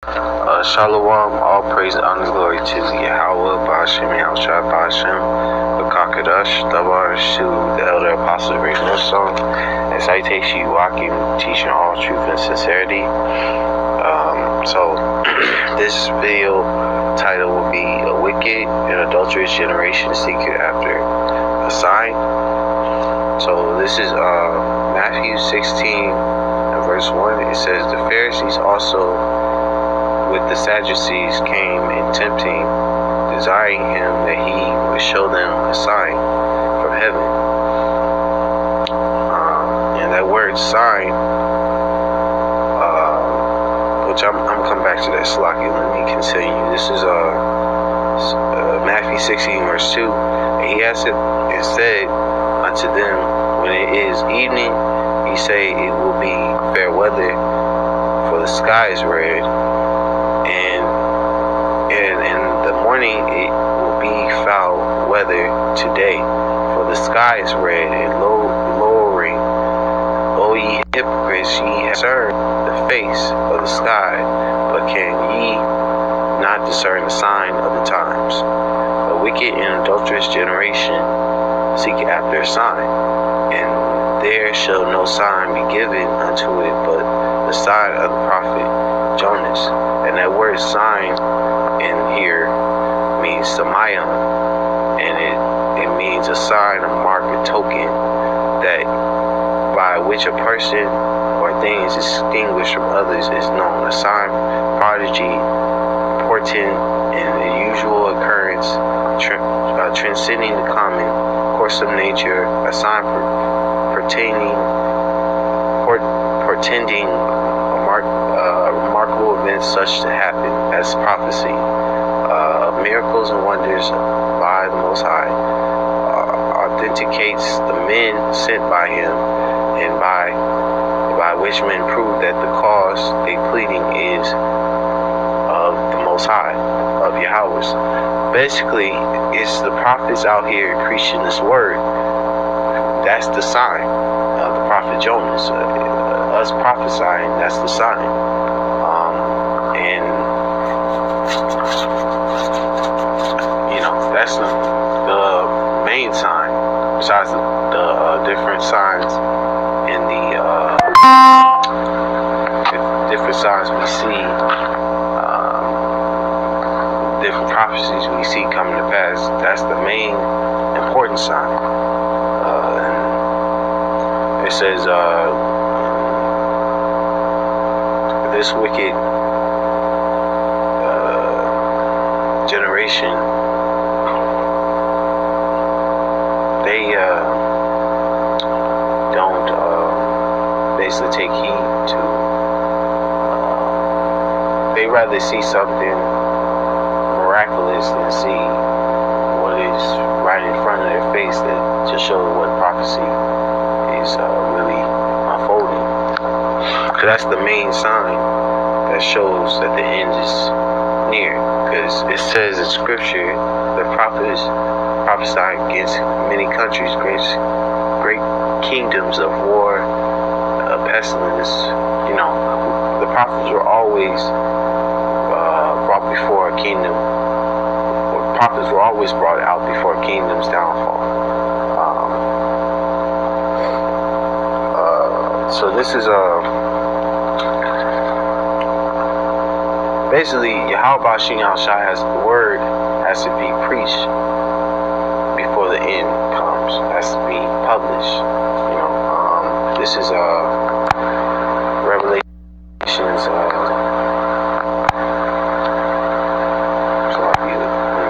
Shalom, all praise and honor, glory to Yahweh, Ba'ashem, Yahushua, Ba'ashem, Bakakadash, Dabar, Shu, the elder apostle, reading this song, and citation, you walking, teaching all truth and sincerity. So, this video title will be A Wicked and Adulterous Generation Seeketh After a Sign. So, this is Matthew 16 and verse 1. It says, the Pharisees also with the Sadducees came and tempting, desiring him that he would show them a sign from heaven. And that word sign, which I'm coming back to that slaki. Let me continue. This is Matthew 16 verse 2. And he answered and said unto them, when it is evening, ye say it will be fair weather, for the sky is red. And in the morning it will be foul weather today, for the sky is red and lowering. O ye hypocrites, ye have discerned the face of the sky, but can ye not discern the sign of the times? A wicked and adulterous generation seek after a sign, and there shall no sign be given unto it but the sign of the prophet Jonas. And that word sign in here means samayon, and it means a sign, a mark, a token that by which a person or thing is distinguished from others is known. A sign, prodigy, portent, and the usual occurrence, transcending the common course of nature. A sign portending remarkable events such to happen as prophecy, miracles and wonders by the Most High, authenticates the men sent by him, and by which men prove that the cause they pleading is of the Most High, of Yahweh. Basically, it's the prophets out here preaching this word. That's the sign of the prophet Jonas. Us prophesying, that's the sign. And that's the main sign, besides the different signs in the different signs we see, different prophecies we see coming to pass. That's the main important sign. And it says, this wicked generation, they don't basically take heed to, they rather see something miraculous than see what is right in front of their face that to show what prophecy is really unfolding. Because that's the main sign that shows that the end is near. Because it says in scripture, the prophets prophesied against many countries, great kingdoms of war, pestilence. The prophets were always brought before a kingdom. Prophets were always brought out before a kingdom's downfall. So this is basically Yahweh Ba'ashem Yahushua has the word has to be preached before the end comes. Has to be published. This is Revelations. So let me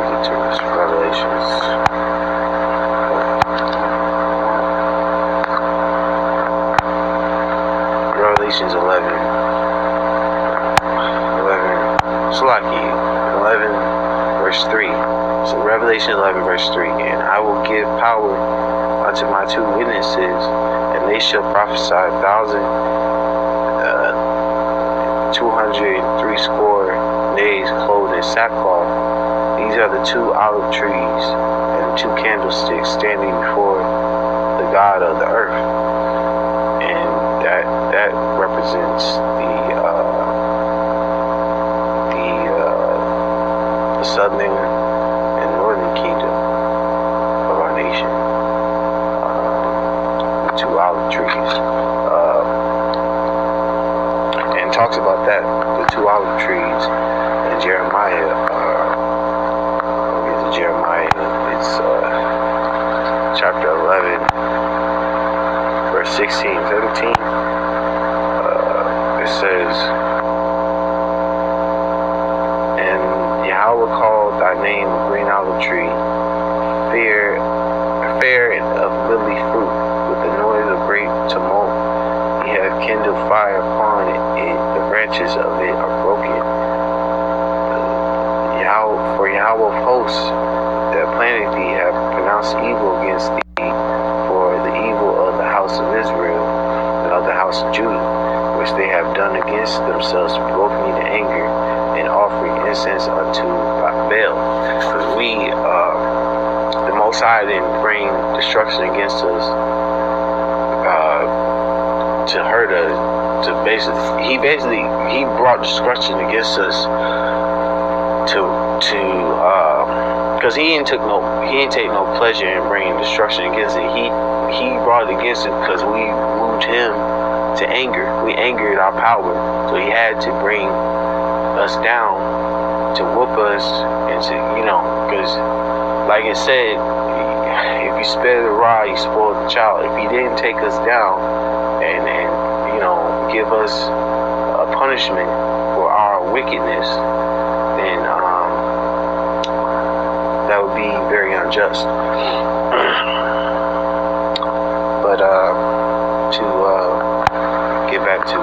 get to this. Revelations. Revelations 11, verse 3. So Revelation 11, verse 3. And I will give power unto my two witnesses, and they shall prophesy 1,260 days clothed in sackcloth. These are the two olive trees and the two candlesticks standing before the God of the earth. And that represents southern and northern kingdom of our nation. The two olive trees. And talks about that, the two olive trees in Jeremiah. It's chapter 11, verse 16, 17. It says, and Yahweh called thy name green olive tree, fair and of goodly fruit, with the noise of great tumult. He hath kindled fire upon it, the branches of it are broken. For Yahweh of hosts that planted thee have pronounced evil against thee, for the evil of the house of Israel and of the house of Judah, which they have done against themselves, provoked me to anger, and offering incense unto Baal. Because the Most High didn't bring destruction against us to hurt us. He brought destruction against us because he didn't take no pleasure in bringing destruction against it. He brought it against it because we moved him to anger. We angered our power, so he had to bring us down to whoop us, and to, because like it said, if you spare the rod, you spoil the child. If he didn't take us down and give us a punishment for our wickedness, then that would be very unjust. But to get back to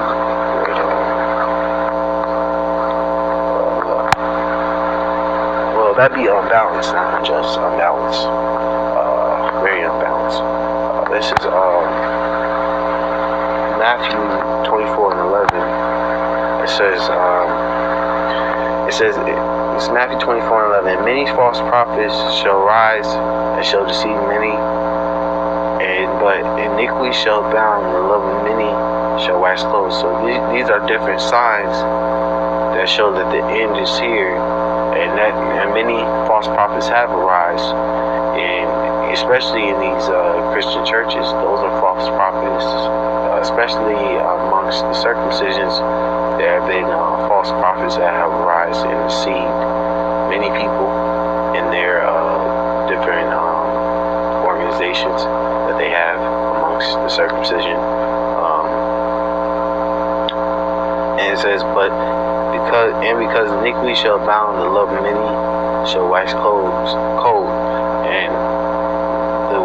that'd be unbalanced, not unjust, unbalanced, very unbalanced. This is Matthew 24 and 11. It says it's Matthew 24 and 11. Many false prophets shall rise and shall deceive many, but iniquity shall abound, and the love of many shall wax close. So these are different signs that show that the end is here, and many false prophets have arisen, and especially in these Christian churches, those are false prophets, especially amongst the circumcisions. There have been false prophets that have arisen and deceived many people in their different organizations that they have amongst the circumcision. And it says, but because iniquity shall abound, the love of many shall wax cold, and the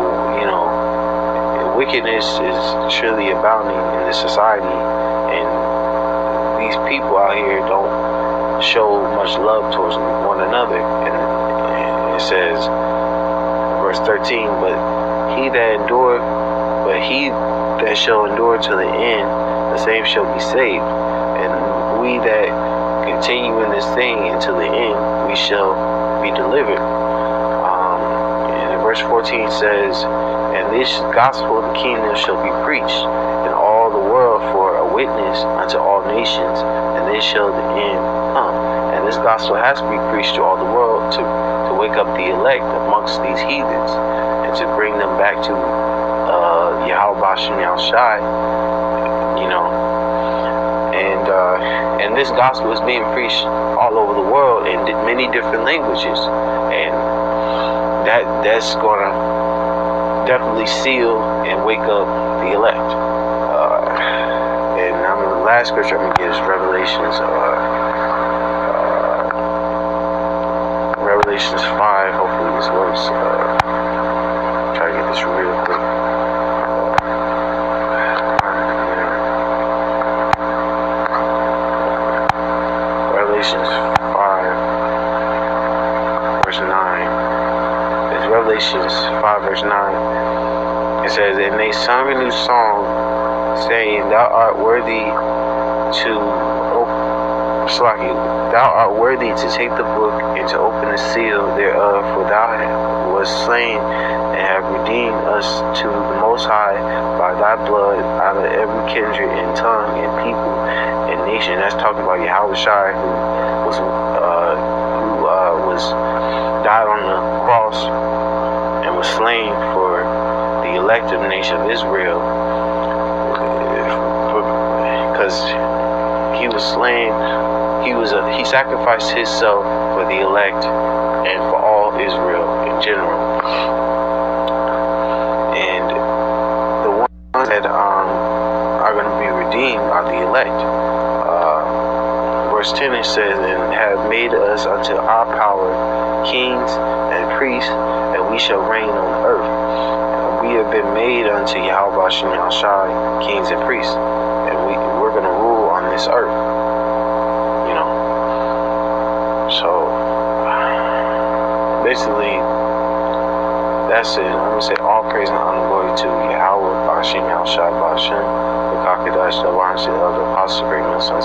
wickedness is surely abounding in this society, and these people out here don't show much love towards one another. And it says, verse 13, but he that shall endure to the end, the same shall be saved. And we that continue in this thing until the end, we shall be delivered. And verse 14 says, and this gospel of the kingdom shall be preached in all the world for a witness unto all nations, and then shall the end come. And this gospel has to be preached to all the world to wake up the elect amongst these heathens, and to bring them back to Yahweh Bashem Shai, and this gospel is being preached all over the world in many different languages, and that's gonna definitely seal and wake up the elect. And the last scripture I'm gonna get is Revelations 5. Hopefully this works. Try to get this real quick. Revelations 5 verse 9. It's Revelations 5 verse 9. It says, and they sung a new song, saying, Thou art worthy to take the book and to open the seal thereof, for thou wast slain and have redeemed us to the Most High by thy blood out of every kindred and tongue and people and nation. That's talking about Yahweh Shai, who was died on the cross and was slain for the elect of the nation of Israel, because he was slain. He sacrificed himself for the elect and for all Israel in general. And the ones that are going to be redeemed are the elect. Verse 10 it says, and have made us unto our power kings and priests, and we shall reign on the earth. And we have been made unto Yahweh Shem Shai kings and priests, and we're going to rule on this earth. So basically, that's it. I'm going to say all praise and honor glory to Yahweh, Hashem, Al Shai, Bashem, the Kakadash, the Alliance of the Apostle, Great Sons.